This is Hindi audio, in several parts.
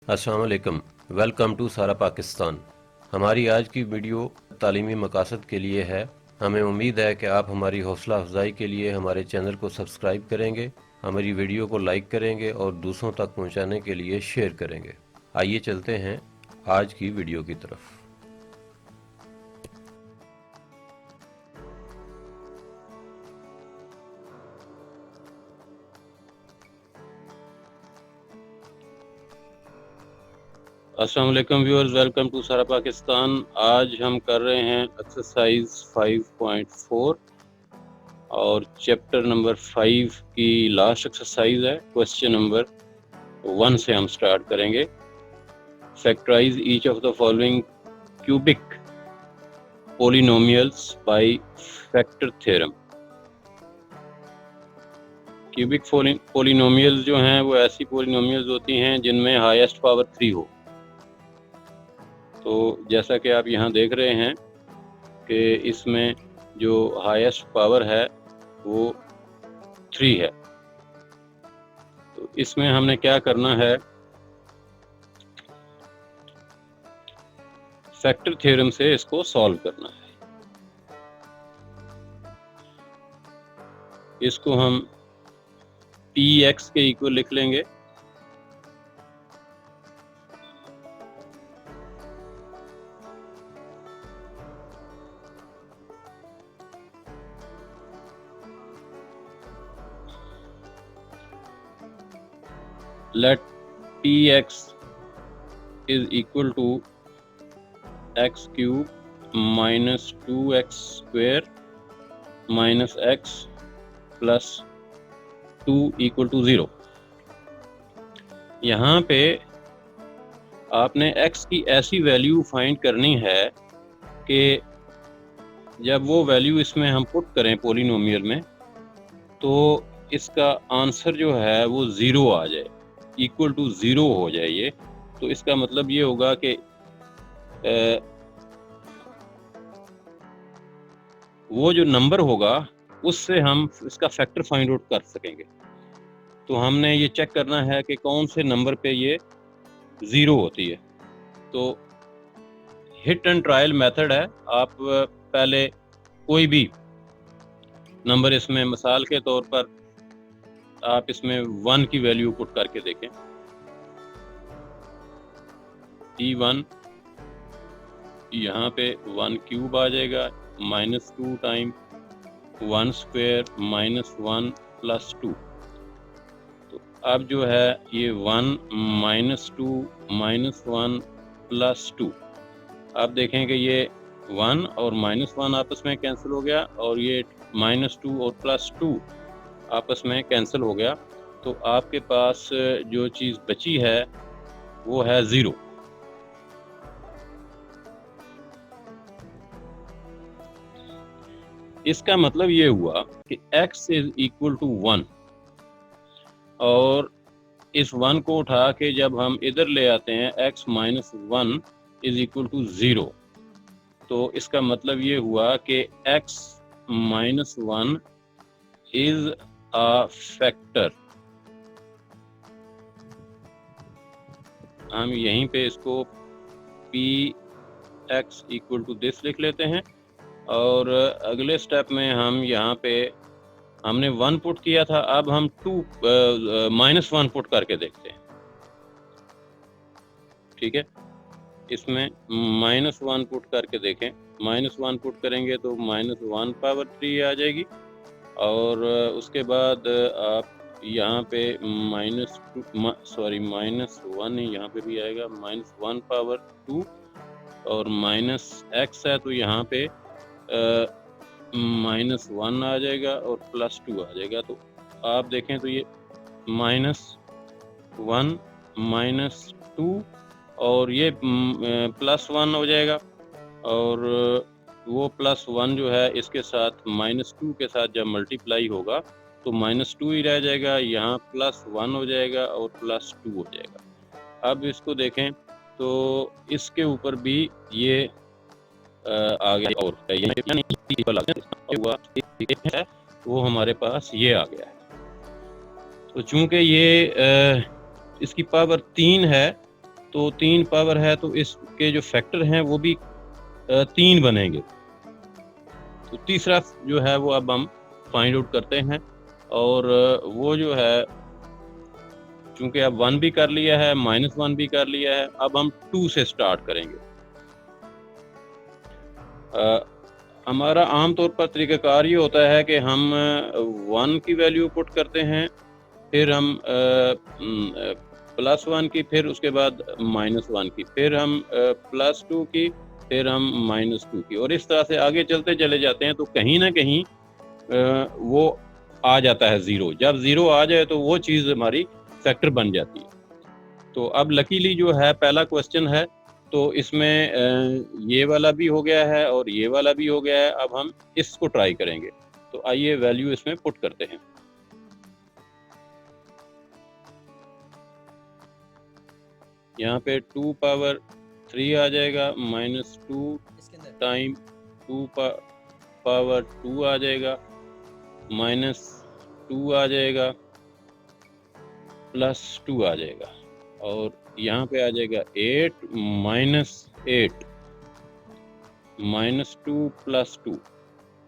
अस्सलाम वालेकुम। वेलकम टू सारा पाकिस्तान। हमारी आज की वीडियो तालीमी मकासद के लिए है। हमें उम्मीद है कि आप हमारी हौसला अफजाई के लिए हमारे चैनल को सब्सक्राइब करेंगे, हमारी वीडियो को लाइक करेंगे और दूसरों तक पहुंचाने के लिए शेयर करेंगे। आइए चलते हैं आज की वीडियो की तरफ। अस्सलाम वालेकुम व्यूअर्स, वेलकम टू सारा पाकिस्तान। आज हम कर रहे हैं एक्सरसाइज 5.4 और चैप्टर नंबर 5 की लास्ट एक्सरसाइज है। क्वेश्चन नंबर 1 से हम स्टार्ट करेंगे। Factorise each of the following cubic polynomials by factor theorem. Cubic polynomials जो हैं वो ऐसी पोलिनोमियल्स होती हैं जिनमें हाईएस्ट पावर 3 हो। तो जैसा कि आप यहाँ देख रहे हैं कि इसमें जो हाईएस्ट पावर है वो 3 है। तो इसमें हमने क्या करना है, फैक्टर थ्योरम से इसको सॉल्व करना है। इसको हम px के इक्वल लिख लेंगे। Let px is equal to X cube minus 2x square minus x plus 2 equal to 0। यहाँ पे आपने x की ऐसी वैल्यू फाइंड करनी है कि जब वो वैल्यू इसमें हम पुट करें पोलिनोमियल में तो इसका आंसर जो है वो 0 आ जाए, इक्वल टू 0 हो जाए। ये तो इसका मतलब ये होगा कि वो जो नंबर होगा उससे हम इसका फैक्टर फाइंड आउट कर सकेंगे। तो हमने ये चेक करना है कि कौन से नंबर पे ये 0 होती है। तो हिट एंड ट्रायल मेथड है। आप पहले कोई भी नंबर इसमें, मिसाल के तौर पर आप इसमें 1 की वैल्यू पुट करके देखें। E1 यहाँ पे 1 क्यूब आ जाएगा, minus 2 time 1 square minus 1 plus 2। तो अब जो है ये 1 माइनस 2 माइनस 1 प्लस 2, आप देखें कि ये 1 और माइनस 1 आपस में कैंसिल हो गया और ये माइनस 2 और प्लस 2 आपस में कैंसिल हो गया। तो आपके पास जो चीज़ बची है वो है 0। इसका मतलब ये हुआ कि x इज इक्वल टू 1 और इस 1 को उठा के जब हम इधर ले आते हैं x minus 1 is equal to 0, तो इसका मतलब ये हुआ कि x minus 1 is a factor. हम यहीं पे इसको px इक्वल टू दिस लिख लेते हैं और अगले स्टेप में हम यहाँ पे हमने 1 पुट किया था, अब हम माइनस 1 पुट करके देखते हैं। ठीक है, इसमें माइनस 1 पुट करके देखें। माइनस 1 पुट करेंगे तो माइनस 1 पावर 3 आ जाएगी और उसके बाद आप यहाँ पे माइनस 1 यहाँ पे भी आएगा, माइनस 1 पावर 2 और माइनस x है तो यहाँ पे माइनस 1 आ जाएगा और प्लस 2 आ जाएगा। तो आप देखें तो ये माइनस 1 माइनस 2 और ये प्लस 1 हो जाएगा और वो प्लस 1 जो है इसके साथ माइनस 2 के साथ जब मल्टीप्लाई होगा तो माइनस 2 ही रह जाएगा, यहाँ प्लस 1 हो जाएगा और प्लस 2 हो जाएगा। अब इसको देखें तो इसके ऊपर भी ये आ गया और हुआ है वो हमारे पास ये आ गया है। तो चूंकि ये इसकी पावर 3 है तो 3 पावर है तो इसके जो फैक्टर हैं वो भी 3 बनेंगे। तो तीसरा जो है वो अब हम फाइंड आउट करते हैं, और वो जो है चूंकि अब 1 भी कर लिया है, -1 भी कर लिया है, अब हम 2 से स्टार्ट करेंगे। हमारा आमतौर पर तरीक़ाकार ये होता है कि हम 1 की वैल्यू पुट करते हैं, फिर हम +1 की, फिर उसके बाद -1 की, फिर हम +2 की, फिर हम -2 की, और इस तरह से आगे चलते चले जाते हैं। तो कहीं ना कहीं वो आ जाता है 0। जब 0 आ जाए तो वो चीज़ हमारी फैक्टर बन जाती है। तो अब लकीली जो है पहला क्वेश्चन है, तो इसमें ये वाला भी हो गया है और ये वाला भी हो गया है। अब हम इसको ट्राई करेंगे, तो आइए वैल्यू इसमें पुट करते हैं। यहाँ पे 2 पावर 3 आ जाएगा, -2 टाइम 2 पावर 2 आ जाएगा, -2 आ जाएगा, +2 आ जाएगा, और यहाँ पे आ जाएगा 8 -8 -2 +2।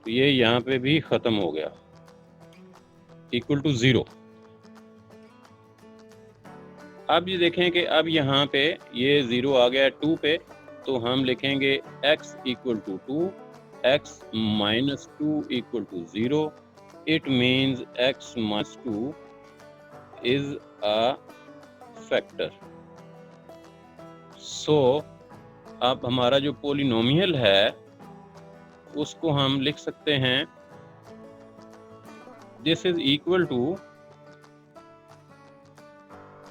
तो ये यहाँ पे भी ख़त्म हो गया, इक्वल टू 0। अब ये देखें कि अब यहाँ पे ये 0 आ गया 2 पे, तो हम लिखेंगे x = 2, x - 2 = 0। It means x - 2 is a factor। सो अब हमारा जो पोलिनोमियल है उसको हम लिख सकते हैं, this is equal to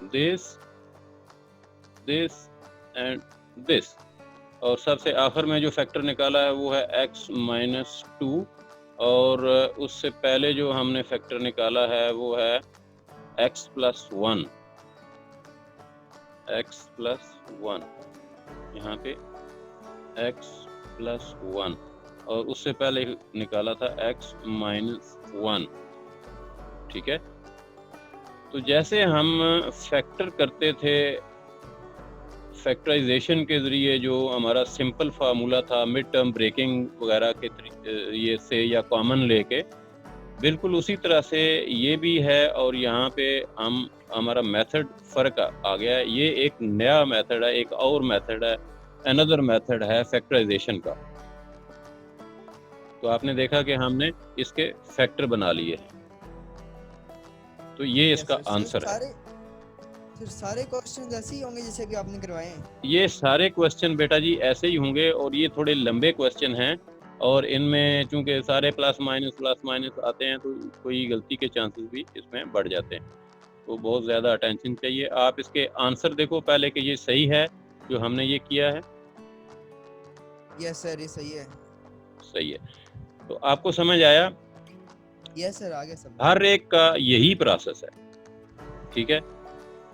this, this and this, और सबसे आखिर में जो फैक्टर निकाला है वो है x - 2, और उससे पहले जो हमने फैक्टर निकाला है वो है x + 1, x + 1, यहाँ पे x + 1, और उससे पहले निकाला था x - 1। ठीक है, तो जैसे हम फैक्टर करते थे फैक्टराइजेशन के ज़रिए, जो हमारा सिंपल फार्मूला था मिड टर्म ब्रेकिंग वगैरह के ये से या कॉमन लेके, बिल्कुल उसी तरह से ये भी है। और यहाँ पे हमारा मेथड फ़र्क आ गया है। ये एक नया मेथड है, एक और मेथड है, अनदर मेथड है फैक्टराइजेशन का। तो आपने देखा कि हमने इसके फैक्टर बना लिए हैं, तो ये इसका आंसर है। फिर सारे क्वेश्चन ऐसे ही होंगे जैसे कि आपने करवाए हैं? ये सारे क्वेश्चन बेटा जी ऐसे ही होंगे, और ये थोड़े लंबे क्वेश्चन हैं, और इनमें चूंकि सारे प्लस माइनस आते हैं तो कोई गलती के चांसेस भी इसमें बढ़ जाते हैं। तो बहुत ज़्यादा अटेंशन चाहिए। आप इसके आंसर देखो पहले कि ये सही है जो हमने ये किया है। यस सर, ये सही है। सही है, तो आपको समझ आया? यस सर, आगे सब हर एक का यही प्रोसेस है। ठीक है,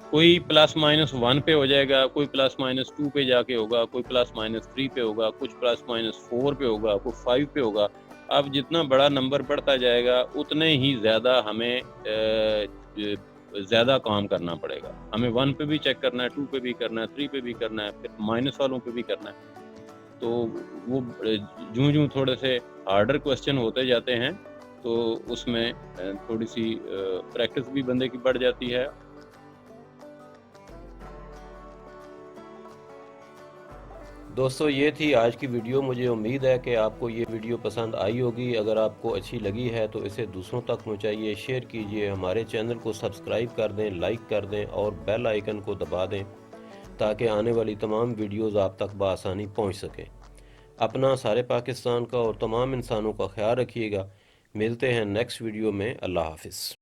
कोई +-1 पे हो जाएगा, कोई +-2 पे जाके होगा, कोई +-3 पे होगा, कुछ +-4 पे होगा, कोई 5 पे होगा। अब जितना बड़ा नंबर बढ़ता जाएगा उतने ही ज़्यादा हमें ज़्यादा काम करना पड़ेगा। हमें 1 पे भी चेक करना है, 2 पे भी करना है, 3 पे भी करना है, फिर माइनस वालों पे भी करना है। तो वो जूं थोड़े से हार्डर क्वेश्चन होते जाते हैं तो उसमें थोड़ी सी प्रैक्टिस भी बंदे की बढ़ जाती है। दोस्तों, ये थी आज की वीडियो। मुझे उम्मीद है कि आपको ये वीडियो पसंद आई होगी। अगर आपको अच्छी लगी है तो इसे दूसरों तक पहुंचाइए, शेयर कीजिए, हमारे चैनल को सब्सक्राइब कर दें, लाइक कर दें और बेल आइकन को दबा दें ताकि आने वाली तमाम वीडियोस आप तक बआसानी पहुंच सकें। अपना, सारे पाकिस्तान का और तमाम इंसानों का ख्याल रखिएगा। मिलते हैं नेक्स्ट वीडियो में। अल्लाह हाफिज़।